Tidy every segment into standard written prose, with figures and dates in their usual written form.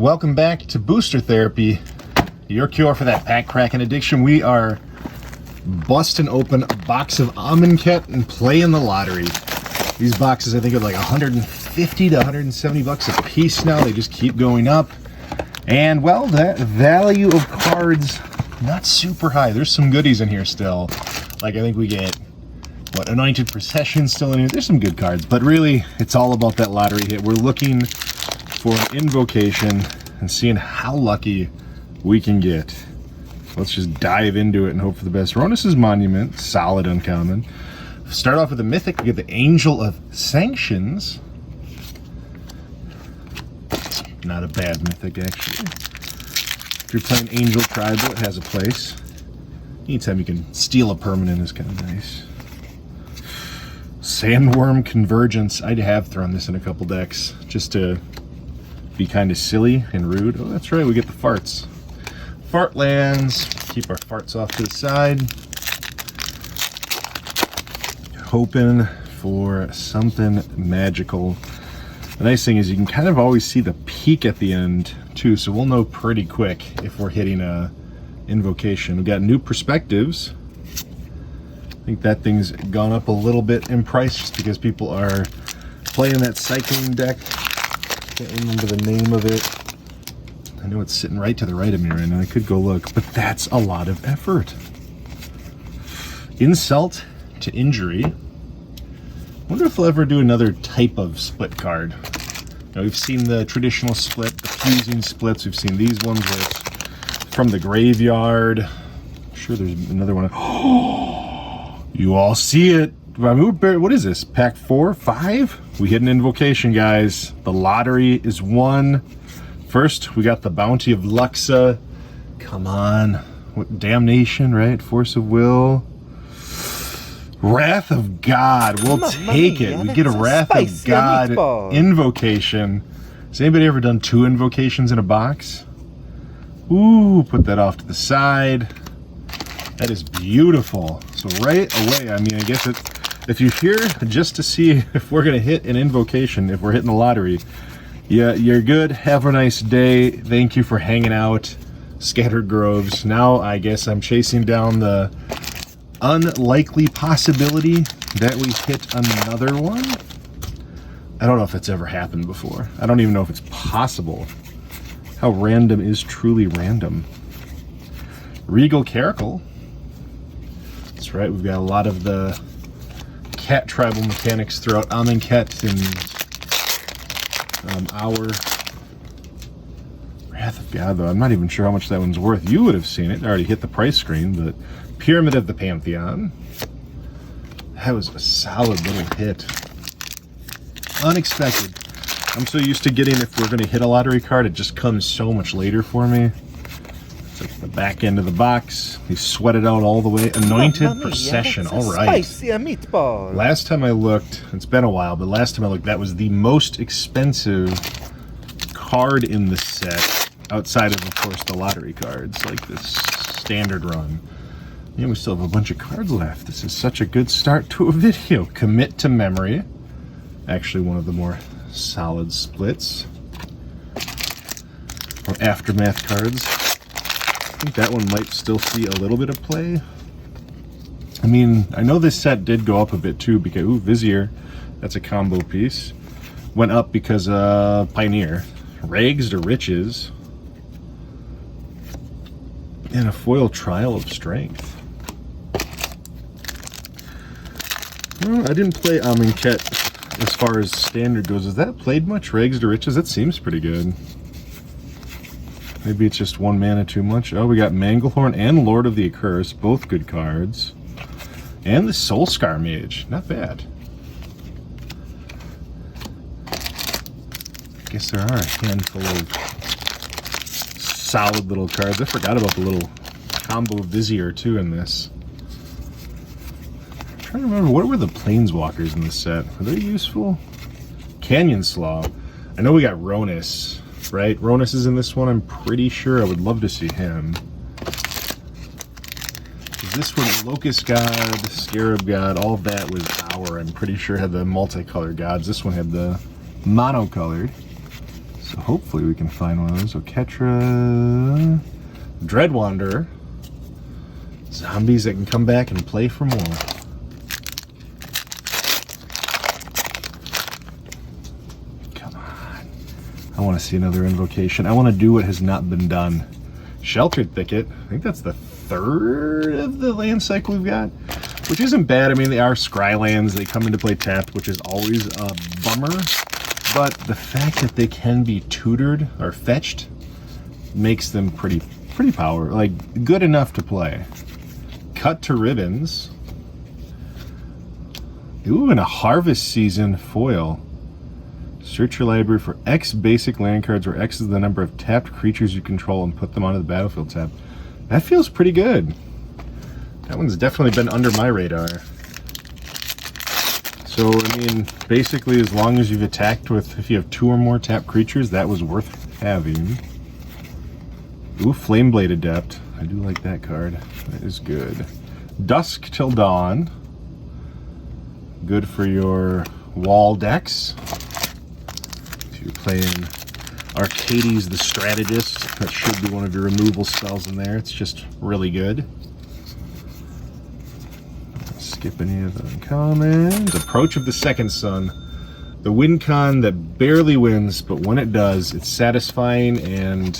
welcome back to Booster Therapy, your cure for that pack cracking addiction. We are busting open a box of Amonkhet and playing the lottery. These boxes I think are like 150 to 170 bucks a piece now. They just keep going up. And well, that value of cards, not super high. There's some goodies in here still. Like I think we get, what, Anointed Procession still in here. There's some good cards, but really it's all about that lottery hit. We're looking for an invocation and seeing how lucky we can get. Let's just dive into it and hope for the best. Ronus's Monument, solid uncommon. Start off with a mythic. We get the Angel of Sanctions. Not a bad mythic, actually. If you're playing Angel Tribal, it has a place. Anytime you can steal a permanent is kind of nice. Sandworm Convergence. I'd have thrown this in a couple decks just to be kind of silly and rude. Oh, that's right, we get the farts. Fart lands. Keep our farts off to the side. Hoping for something magical. The nice thing is you can kind of always see the peak at the end too, so we'll know pretty quick if we're hitting a invocation. We've got New Perspectives. I think that thing's gone up a little bit in price just because people are playing that cycling deck. Can't remember the name of it. I know it's sitting right to the right of me right now. I could go look, but that's a lot of effort. Insult to Injury. Wonder if they'll ever do another type of split card. Now, we've seen the traditional split, the fusing splits. We've seen these ones where it's from the graveyard. I'm sure there's another one. You all see it. What is this? Pack 4, 5? We hit an invocation, guys. The lottery is won. First, we got the Bounty of Luxa. Come on. What, Damnation, right? Force of Will. Wrath of God. We'll take it. We get a Wrath of God invocation. Has anybody ever done 2 invocations in a box? Ooh, put that off to the side. That is beautiful. So right away, I mean, I guess if you're here just to see if we're going to hit an invocation, if we're hitting the lottery, yeah, you're good. Have a nice day. Thank you for hanging out. Scattered Groves. Now I guess I'm chasing down the unlikely possibility that we hit another one. I don't know if it's ever happened before. I don't even know if it's possible. How random is truly random. Regal Caracal. That's right, we've got a lot of the cat tribal mechanics throughout Amonkhet and our Wrath of God, though. I'm not even sure how much that one's worth. You would have seen it. I already hit the price screen, but Pyramid of the Pantheon. That was a solid little hit. Unexpected. I'm so used to getting, if we're going to hit a lottery card, it just comes so much later for me. It's like the back end of the box. They sweat it out all the way. Anointed Procession. All right. Spicy meatball. Last time I looked, it's been a while, but last time I looked, that was the most expensive card in the set, outside of course, the lottery cards, like this standard run. Yeah, we still have a bunch of cards left. This is such a good start to a video. Commit to Memory. Actually, one of the more solid splits. Or Aftermath cards. I think that one might still see a little bit of play. I mean, I know this set did go up a bit too because, ooh, Vizier, that's a combo piece. Went up because Pioneer. Rags to Riches. And a foil Trial of Strength. Well, I didn't play Amonkhet as far as standard goes. Has that played much? Rags to Riches? That seems pretty good. Maybe it's just 1 mana too much. Oh, we got Manglehorn and Lord of the Accursed, both good cards. And the Soulscar Mage, not bad. I guess there are a handful of solid little cards. I forgot about the little combo Vizier too in this. I'm trying to remember, what were the Planeswalkers in this set? Are they useful? Canyon Slaw. I know we got Ronus. Right? Ronus is in this one, I'm pretty sure. I would love to see him. This one, Locust God, Scarab God, all of that was our, I'm pretty sure, had the multicolored gods. This one had the monocolored. So hopefully we can find one of those. Oketra, Dreadwanderer, zombies that can come back and play for more. Come on. I want to see another invocation. I want to do what has not been done. Sheltered Thicket. I think that's the third of the land cycle we've got, which isn't bad. I mean, they are scry lands. They come into play tapped, which is always a bummer. But the fact that they can be tutored or fetched makes them pretty power, like good enough to play. Cut to Ribbons. Ooh, and a Harvest Season foil. Search your library for X basic land cards where X is the number of tapped creatures you control and put them onto the battlefield tab. That feels pretty good. That one's definitely been under my radar. So, I mean, basically as long as you've attacked with, if you have 2 or more tapped creatures, that was worth having. Ooh, Flameblade Adept. I do like that card. That is good. Dusk Till Dawn. Good for your wall decks. If you're playing Arcades the Strategist, that should be one of your removal spells in there. It's just really good. Skip any of the uncommons. Approach of the Second Sun. The win con that barely wins, but when it does, it's satisfying, and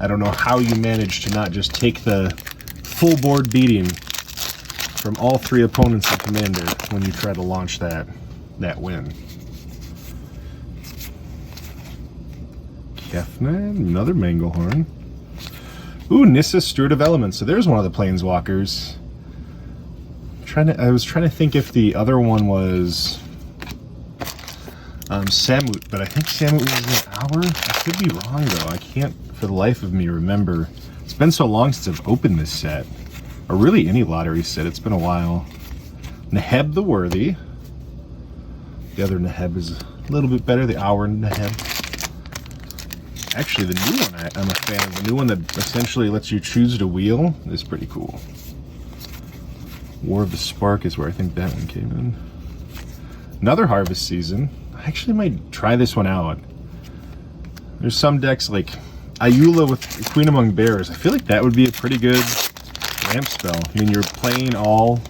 I don't know how you manage to not just take the full board beating from all 3 opponents in Commander when you try to launch that win. Kefna, another Manglehorn. Ooh, Nissa, Steward of Elements. So there's one of the Planeswalkers. I was trying to think if the other one was Samut, but I think Samut was an hour. I could be wrong though. I can't for the life of me remember. It's been so long since I've opened this set, or really any lottery set. It's been a while. Neheb the Worthy. The other Neheb is a little bit better. The Hour Neheb. Actually, the new one I'm a fan of. The new one that essentially lets you choose to wheel is pretty cool. War of the Spark is where I think that one came in. Another Harvest Season. I actually might try this one out. There's some decks like Ayula with Queen Among Bears. I feel like that would be a pretty good ramp spell. I mean, you're playing all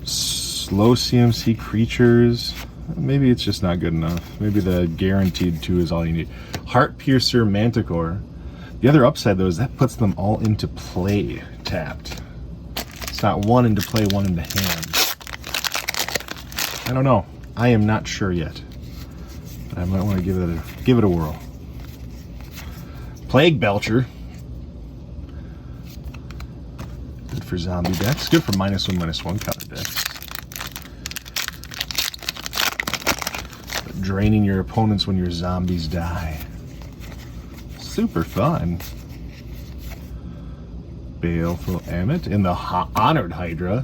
slow CMC creatures. Maybe it's just not good enough. Maybe the guaranteed 2 is all you need. Heart Piercer, Manticore. The other upside though is that puts them all into play tapped. It's not 1 into play, 1 into hand. I don't know. I am not sure yet. But I might want to give it a whirl. Plague Belcher. Good for zombie decks. Good for -1/-1 counter decks. But draining your opponents when your zombies die. Super fun. Baleful Ammit in the Honored Hydra.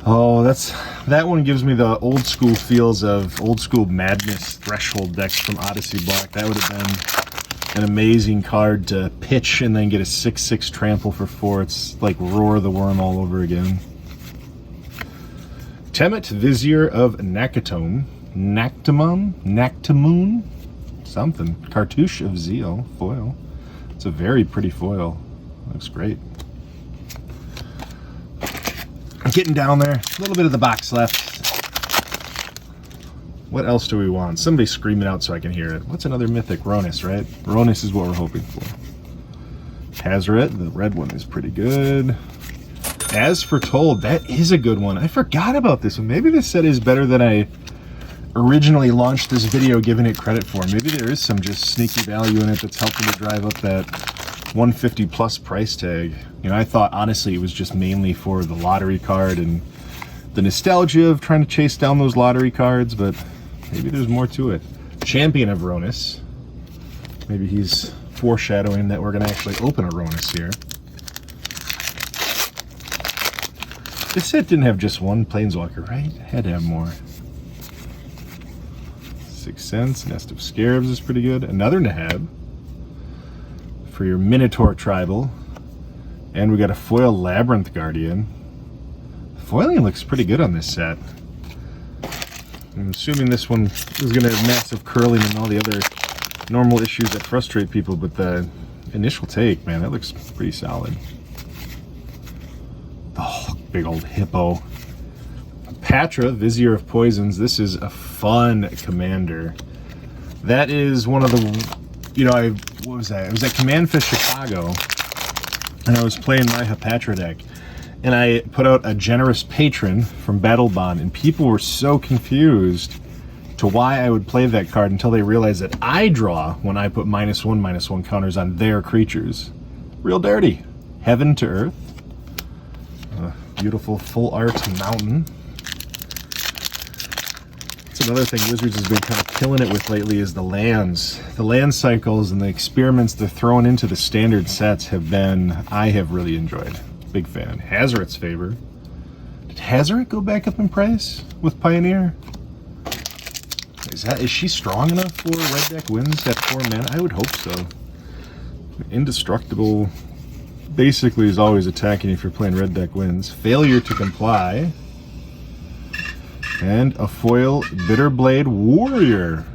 Oh, that one gives me the old school feels of old school Madness Threshold decks from Odyssey Black. That would have been an amazing card to pitch and then get a 6/6 trample for 4. It's like Roar the Worm all over again. Temet, Vizier of Nakatoon. Nactamoon? Something. Cartouche of Zeal, foil. It's a very pretty foil. Looks great. I'm getting down there. A little bit of the box left. What else do we want? Somebody screaming out so I can hear it. What's another mythic? Ronis, right? Ronis is what we're hoping for. Hazoret, the red one is pretty good. As Foretold, that is a good one. I forgot about this one. Maybe this set is better than I originally launched this video giving it credit for. Maybe there is some just sneaky value in it that's helping to drive up that 150 plus price tag. You know, I thought honestly it was just mainly for the lottery card and the nostalgia of trying to chase down those lottery cards, but maybe there's more to it. Champion of Ronis. Maybe he's foreshadowing that we're going to actually open a Ronis here. This set didn't have just one Planeswalker, right? It had to have more. 6 cents. Nest of Scarabs is pretty good. Another Neheb for your Minotaur Tribal. And we got a foil Labyrinth Guardian. Foiling looks pretty good on this set. I'm assuming this one is going to have massive curling and all the other normal issues that frustrate people, but the initial take, man, that looks pretty solid. Oh, big old hippo. Patra, Vizier of Poisons. This is a fun commander. That is one of the, you know, what was that? It was at Command Fest Chicago, and I was playing my Hapatra deck, and I put out a Generous Patron from Battle Bond, and people were so confused to why I would play that card until they realized that I draw when I put -1/-1 counters on their creatures. Real dirty. Heaven to Earth. Beautiful full art mountain. That's another thing Wizards has been kind of killing it with lately is the lands. The land cycles and the experiments they're throwing into the standard sets have been, I have really enjoyed. Big fan. Hazoret's Favor. Did Hazoret go back up in price with Pioneer? Is she strong enough for red deck wins at 4 mana? I would hope so. Indestructible basically is always attacking if you're playing red deck wins. Failure to Comply. And a foil Bitterblade Warrior.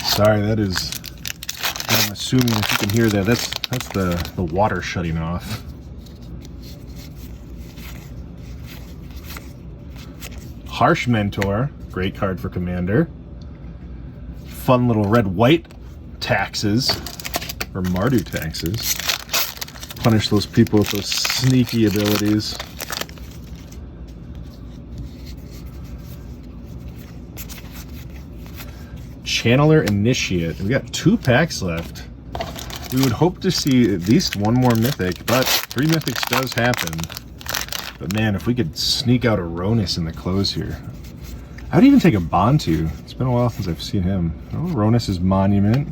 Sorry, that is, I'm assuming if you can hear that, that's the water shutting off. Harsh Mentor, great card for Commander. Fun little red-white taxes, or Mardu taxes. Punish those people with those sneaky abilities. Channeler Initiate. We got 2 packs left. We would hope to see at least 1 more Mythic, but 3 Mythics does happen. But man, if we could sneak out a Ronus in the close here. I would even take a Bantu. It's been a while since I've seen him. Oh, Ronus's Monument.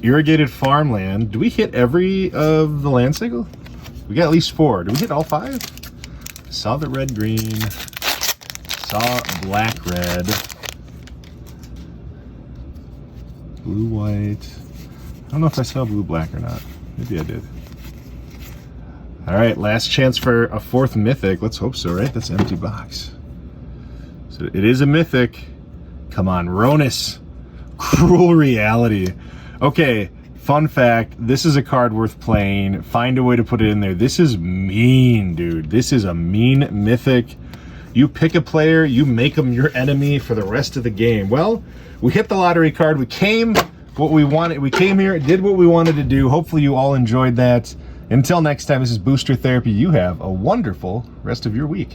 Irrigated Farmland. Do we hit every of the land cycle? We got at least 4. Do we hit all 5? Saw the red-green. Saw black-red. Blue-white. I don't know if I saw blue-black or not. Maybe I did. Alright, last chance for a 4th Mythic. Let's hope so, right? That's an empty box. So it is a Mythic. Come on, Ronus. Cruel Reality. Okay, fun fact. This is a card worth playing. Find a way to put it in there. This is mean, dude. This is a mean Mythic. You pick a player, you make them your enemy for the rest of the game. Well, we hit the lottery card. We came what we wanted. We came here, did what we wanted to do. Hopefully you all enjoyed that. Until next time, this is Booster Therapy. You have a wonderful rest of your week.